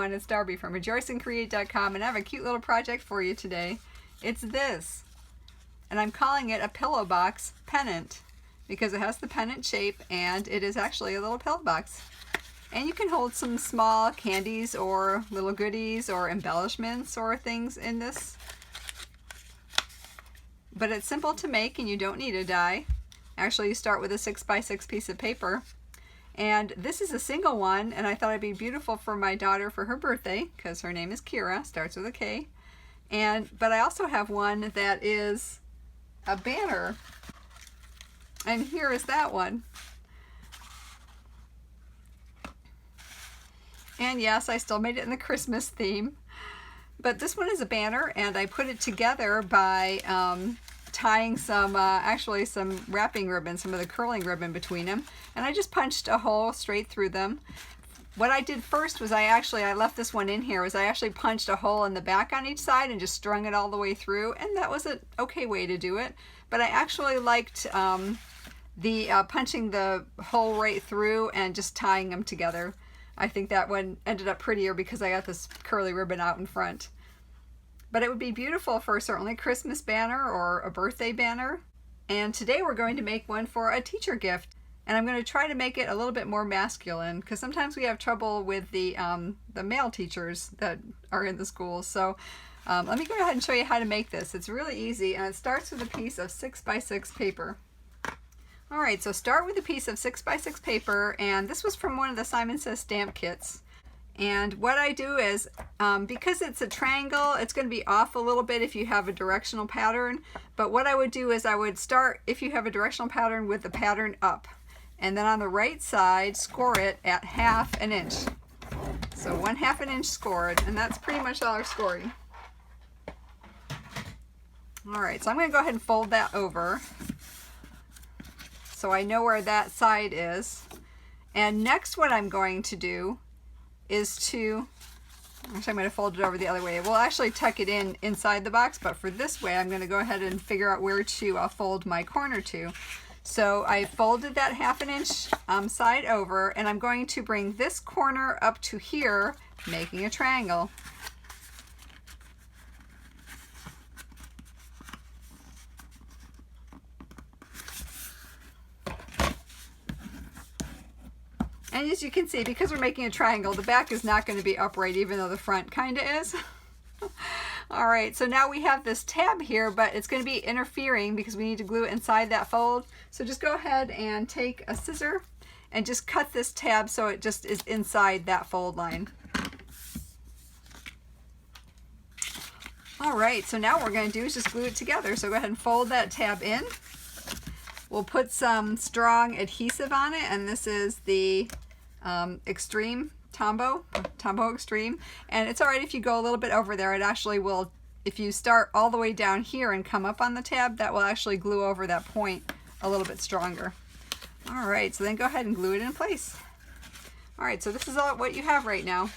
everyone, it's Darby from rejoiceandcreate.com, and I have a cute little project for you today. It's this, and I'm calling it a pillow box pennant because it has the pennant shape and it is actually a little pillow box. And you can hold some small candies or little goodies or embellishments or things in this. But it's simple to make and you don't need a die. Actually, you start with a 6x6 piece of paper. And this is a single one, and I thought it'd be beautiful for my daughter for her birthday because her name is Kira, starts with a K. But I also have one that is a banner, and here is that one. And yes, I still made it in the Christmas theme, but this one is a banner, and I put it together by tying some wrapping ribbon, some of the curling ribbon between them, and I just punched a hole straight through them. What I did first was I left this one in here, was I actually punched a hole in the back on each side and just strung it all the way through, and that was an okay way to do it. But I actually liked the punching the hole right through and just tying them together. I think that one ended up prettier because I got this curly ribbon out in front. But it would be beautiful for certainly a Christmas banner or a birthday banner. And today we're going to make one for a teacher gift. And I'm going to try to make it a little bit more masculine because sometimes we have trouble with the male teachers that are in the schools. So let me go ahead and show you how to make this. It's really easy, and it starts with a piece of 6x6 paper. Alright, so start with a piece of 6x6 paper, and this was from one of the Simon Says stamp kits. And what I do is, because it's a triangle, it's going to be off a little bit if you have a directional pattern. But what I would do is I would start, if you have a directional pattern, with the pattern up. And then on the right side, score it at 1/2 inch. So 1/2 inch scored, and that's pretty much all our scoring. Alright, so I'm going to go ahead and fold that over so I know where that side is. And next what I'm going to do is actually I'm going to fold it over the other way. We'll actually tuck it inside the box, but for this way I'm going to go ahead and figure out where to fold my corner to. So I folded that 1/2 inch side over, and I'm going to bring this corner up to here, making a triangle. And as you can see, because we're making a triangle, the back is not going to be upright, even though the front kind of is. Alright, so now we have this tab here, but it's going to be interfering because we need to glue it inside that fold. So just go ahead and take a scissor and just cut this tab so it just is inside that fold line. Alright, so now what we're going to do is just glue it together. So go ahead and fold that tab in. We'll put some strong adhesive on it, and this is the Extreme Tombow Extreme. And it's alright if you go a little bit over there. It actually will, if you start all the way down here and come up on the tab, that will actually glue over that point a little bit stronger. Alright, so then go ahead and glue it in place. Alright, so this is all what you have right now.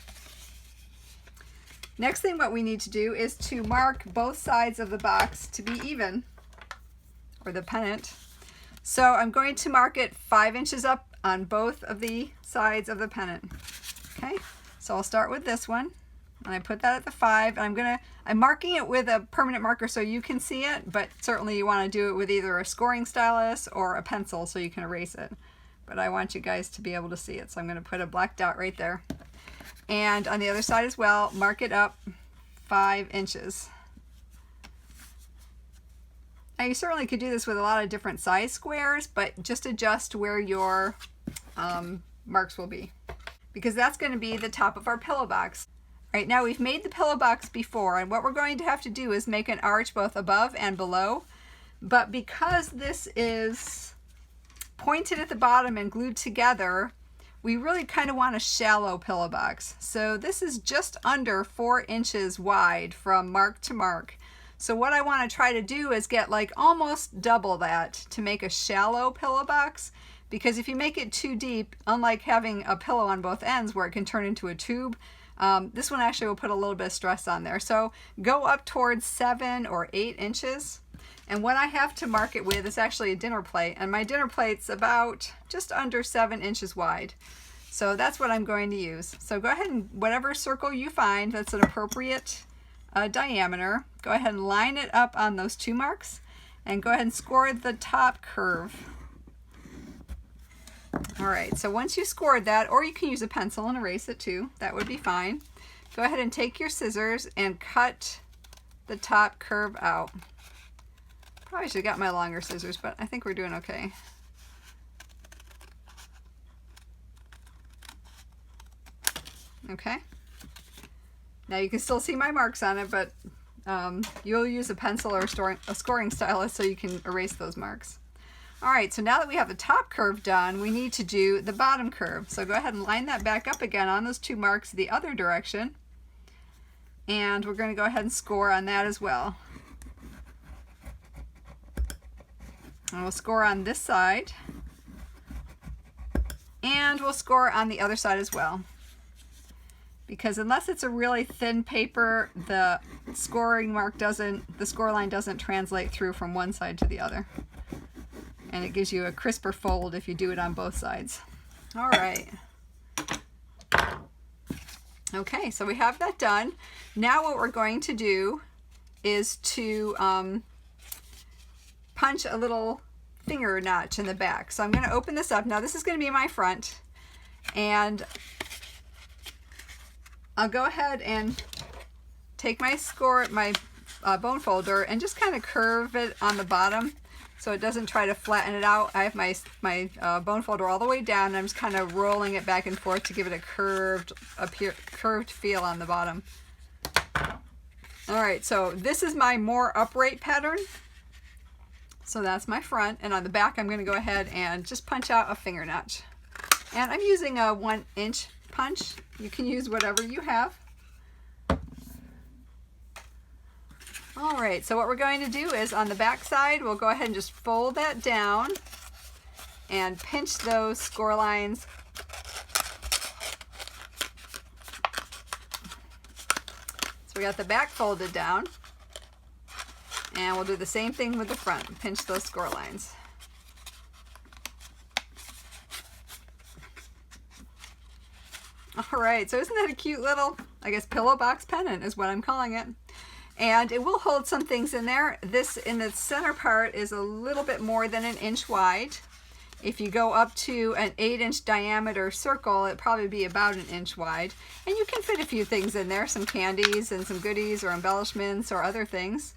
Next thing what we need to do is to mark both sides of the box to be even, or the pennant. So I'm going to mark it 5 inches up on both of the sides of the pennant. Okay, so I'll start with this one, and I put that at the 5, and I'm marking it with a permanent marker so you can see it, but certainly you want to do it with either a scoring stylus or a pencil so you can erase it. But I want you guys to be able to see it, so I'm going to put a black dot right there. And on the other side as well, mark it up 5 inches. Now you certainly could do this with a lot of different size squares, but just adjust where your marks will be, because that's going to be the top of our pillow box. Right, now we've made the pillow box before, and what we're going to have to do is make an arch both above and below. But because this is pointed at the bottom and glued together, we really kind of want a shallow pillow box. So this is just under 4 inches wide from mark to mark. So what I want to try to do is get like almost double that to make a shallow pillow box, because if you make it too deep, unlike having a pillow on both ends where it can turn into a tube, this one actually will put a little bit of stress on there. So go up towards 7 or 8 inches. And what I have to mark it with is actually a dinner plate, and my dinner plate's about just under 7 inches wide. So that's what I'm going to use. So go ahead and whatever circle you find that's an appropriate diameter, go ahead and line it up on those 2 marks and go ahead and score the top curve. All right, so once you scored that, or you can use a pencil and erase it too, that would be fine. Go ahead and take your scissors and cut the top curve out. Probably should have got my longer scissors, but I think we're doing okay. Okay. Now you can still see my marks on it, but you'll use a pencil or a scoring stylus so you can erase those marks. All right, so now that we have the top curve done, we need to do the bottom curve. So go ahead and line that back up again on those 2 marks the other direction. And we're going to go ahead and score on that as well. And we'll score on this side. And we'll score on the other side as well. Because unless it's a really thin paper, the score line doesn't translate through from one side to the other. And it gives you a crisper fold if you do it on both sides. All right. Okay, so we have that done. Now what we're going to do is to punch a little finger notch in the back. So I'm going to open this up. Now this is going to be my front. And I'll go ahead and take my bone folder and just kind of curve it on the bottom so it doesn't try to flatten it out. I have my bone folder all the way down, and I'm just kind of rolling it back and forth to give it a curved feel on the bottom. All right, so this is my more upright pattern. So that's my front, and on the back I'm going to go ahead and just punch out a finger notch. And I'm using a 1-inch punch. You can use whatever you have. All right, so what we're going to do is on the back side, we'll go ahead and just fold that down and pinch those score lines. So we got the back folded down, and we'll do the same thing with the front, pinch those score lines. All right, so isn't that a cute little, I guess, pillow box pennant is what I'm calling it. And it will hold some things in there. This in the center part is a little bit more than 1 inch wide. If you go up to an 8-inch diameter circle, it'd probably be about 1 inch wide. And you can fit a few things in there, some candies and some goodies or embellishments or other things.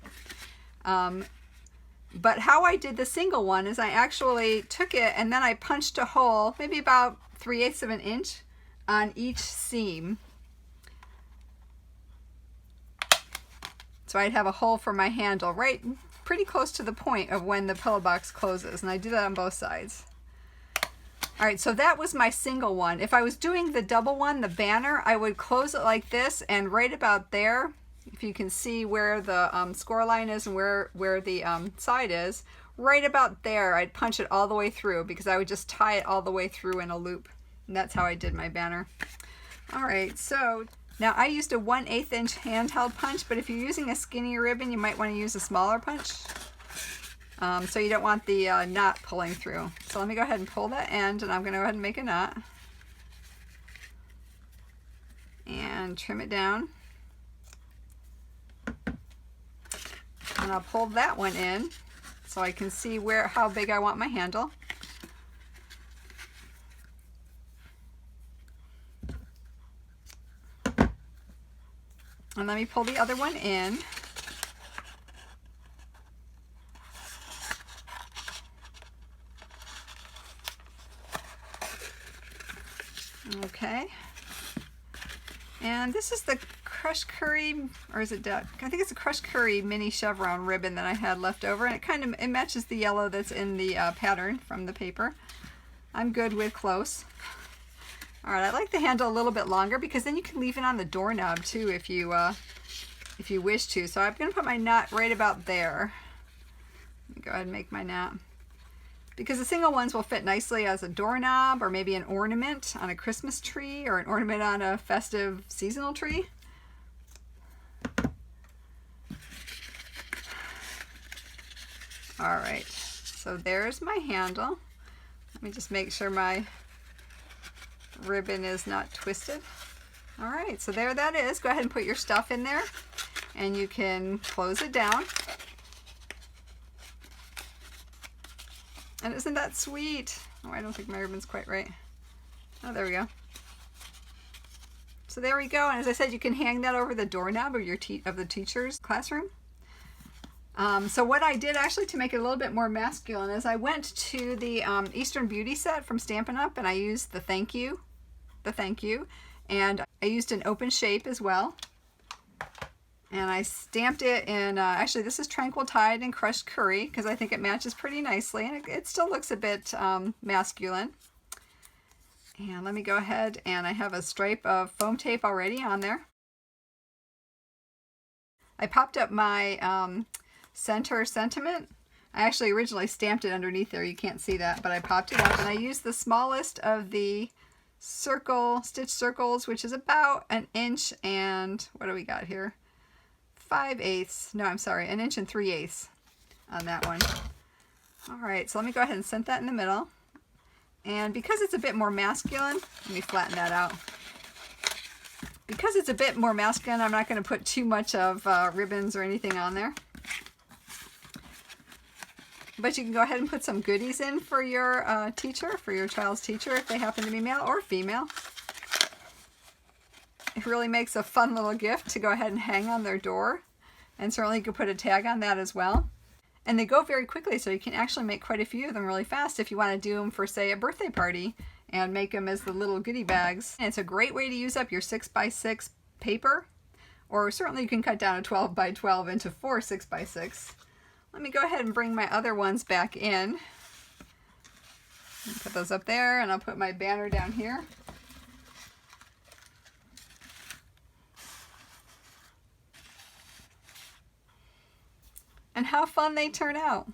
But how I did the single one is I actually took it and then I punched a hole, maybe about 3/8 of an inch on each seam. So I'd have a hole for my handle right pretty close to the point of when the pillow box closes, and I do that on both sides. All right, so that was my single one. If I was doing the double one, the banner, I would close it like this, and right about there, if you can see where the score line is and where the side is, right about there, I'd punch it all the way through because I would just tie it all the way through in a loop. And that's how I did my banner. All right, so now I used a 1/8 inch handheld punch, but if you're using a skinnier ribbon, you might want to use a smaller punch. So you don't want the knot pulling through. So let me go ahead and pull that end, and I'm going to go ahead and make a knot. And trim it down. And I'll pull that one in so I can see how big I want my handle. And let me pull the other one in. Okay. And this is the crushed curry, or is it duck? I think it's a crushed curry mini chevron ribbon that I had left over, and it matches the yellow that's in the pattern from the paper. I'm good with close. All right, I like the handle a little bit longer because then you can leave it on the doorknob too if you wish to. So I'm going to put my knot right about there. Let me go ahead and make my knot. Because the single ones will fit nicely as a doorknob or maybe an ornament on a Christmas tree or an ornament on a festive seasonal tree. All right, so there's my handle. Let me just make sure my ribbon is not twisted. All right, so there that is. Go ahead and put your stuff in there, and you can close it down. And isn't that sweet? Oh, I don't think my ribbon's quite right. Oh, there we go. So there we go, and as I said, you can hang that over the doorknob of the teacher's classroom. So what I did actually to make it a little bit more masculine is I went to the Eastern Beauty set from Stampin' Up! And I used the thank you, and I used an open shape as well. And I stamped it in, actually this is Tranquil Tide and Crushed Curry because I think it matches pretty nicely, and it still looks a bit masculine. And let me go ahead, and I have a stripe of foam tape already on there. I popped up my center sentiment. I actually originally stamped it underneath there. You can't see that, but I popped it up, and I used the smallest of the stitch circles, which is about 1 inch and, what do we got here? 5/8. No, I'm sorry, 1 3/8 inches on that one. All right, so let me go ahead and center that in the middle. And because it's a bit more masculine, let me flatten that out. Because it's a bit more masculine, I'm not going to put too much of ribbons or anything on there. But you can go ahead and put some goodies in for your teacher, for your child's teacher, if they happen to be male or female. It really makes a fun little gift to go ahead and hang on their door. And certainly you could put a tag on that as well. And they go very quickly, so you can actually make quite a few of them really fast if you want to do them for, say, a birthday party and make them as the little goodie bags. And it's a great way to use up your 6x6 paper, or certainly you can cut down a 12x12 into 4 6x6. Let me go ahead and bring my other ones back in. Put those up there, and I'll put my banner down here. And how fun they turn out.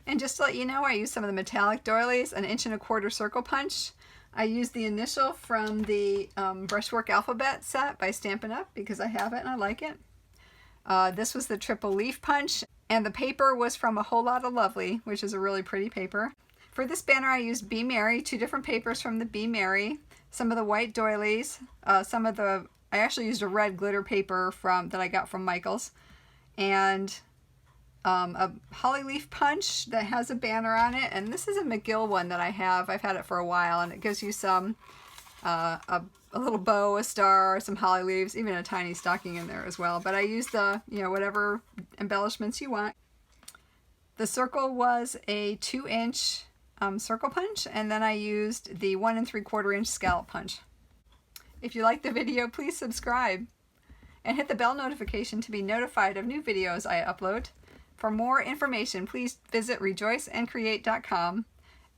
And just to let you know, I used some of the metallic doilies, an 1¼ inch circle punch. I used the initial from the Brushwork Alphabet set by Stampin' Up! Because I have it and I like it. This was the triple leaf punch, and the paper was from A Whole Lot of Lovely, which is a really pretty paper. For this banner I used Be Merry, 2 different papers from the Be Merry, some of the white doilies, I actually used a red glitter paper that I got from Michael's, and a holly leaf punch that has a banner on it, and this is a McGill one that I have. I've had it for a while, and it gives you some a little bow, a star, some holly leaves, even a tiny stocking in there as well. But I used the, whatever embellishments you want. The circle was a 2-inch circle punch, and then I used the 1 3/4 inch scallop punch. If you like the video, please subscribe and hit the bell notification to be notified of new videos I upload. For more information, please visit rejoiceandcreate.com.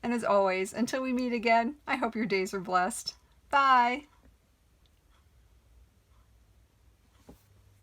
And as always, until we meet again, I hope your days are blessed. Bye!